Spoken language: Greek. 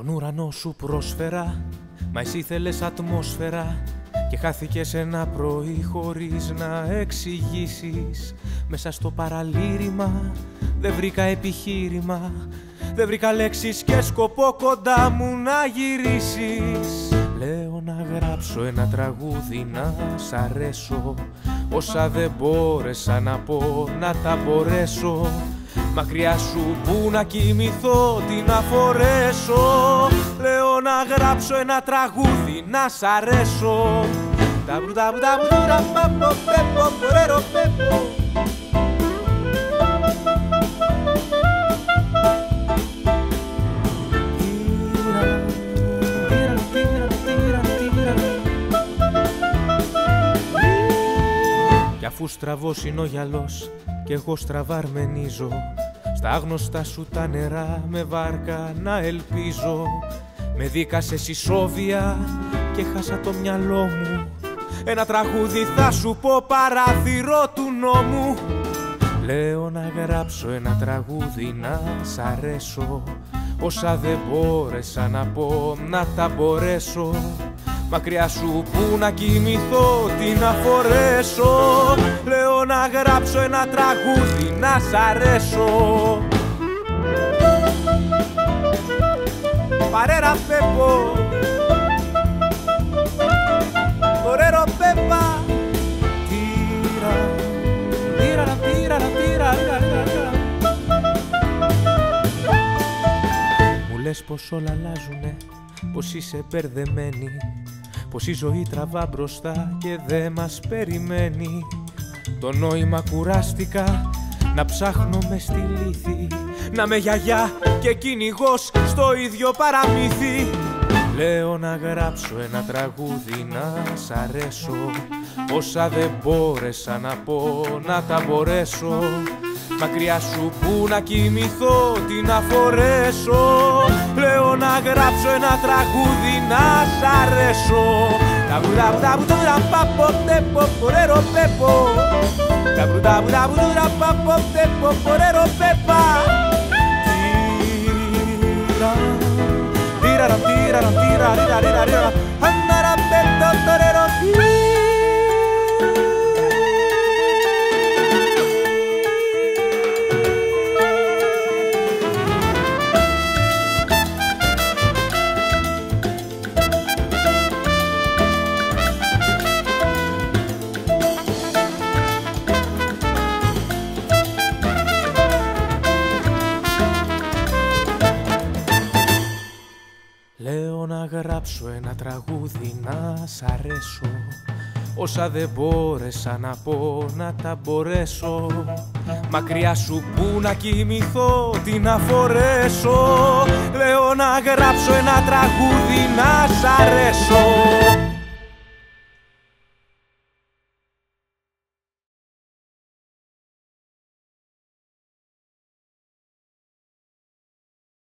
Τον ουρανό σου πρόσφερα, μα εσύ θέλες ατμόσφαιρα και χάθηκες ένα πρωί χωρίς να εξηγήσεις. Μέσα στο παραλήρημα δεν βρήκα επιχείρημα, δεν βρήκα λέξεις και σκοπό κοντά μου να γυρίσεις. Λέω να γράψω ένα τραγούδι να σ' αρέσω, όσα δεν μπόρεσα να πω να τα μπορέσω. Μακριά σου που να κοιμηθώ, τι να φορέσω. Λέω να γράψω ένα τραγούδι να σ' αρέσω. Κι αφού στραβός είναι ο γυαλός κι εγώ στραβαρμενίζω, στα άγνωστα σου τα νερά με βάρκα να ελπίζω. Με δίκασες ισόβια και χάσα το μυαλό μου. Ένα τραγούδι θα σου πω, παράθυρο του νόμου. Λέω να γράψω ένα τραγούδι να σ' αρέσω, όσα δεν μπόρεσα να πω να τα μπορέσω. Μακριά σου που να κοιμηθώ, τι να φορέσω. Λέω να γράψω ένα τραγούδι να σ' αρέσω. Παρέρα Πέπο, Τορέρο Πέπα. Μου λες πως όλα αλλάζουνε, πως είσαι μπερδεμένη, πως η ζωή τραβά μπροστά και δε μας περιμένει. Το νόημα κουράστηκα να ψάχνω μες στη λύθη, να με γιαγιά και κυνηγός στο ίδιο παραμύθι. Λέω να γράψω ένα τραγούδι να σ' αρέσω, όσα δεν μπόρεσα να πω να τα μπορέσω. Μακριά σου που να κοιμηθώ, τι να φορέσω. Λέω να γράψω ένα τραγούδι να σ' αρέσω. Λέω να γράψω ένα τραγούδι να σ' αρέσω, όσα δεν μπόρεσα να πω να τα μπορέσω. Μακριά σου που να κοιμηθώ, τι να φορέσω. Λέω να γράψω ένα τραγούδι να σ' αρέσω.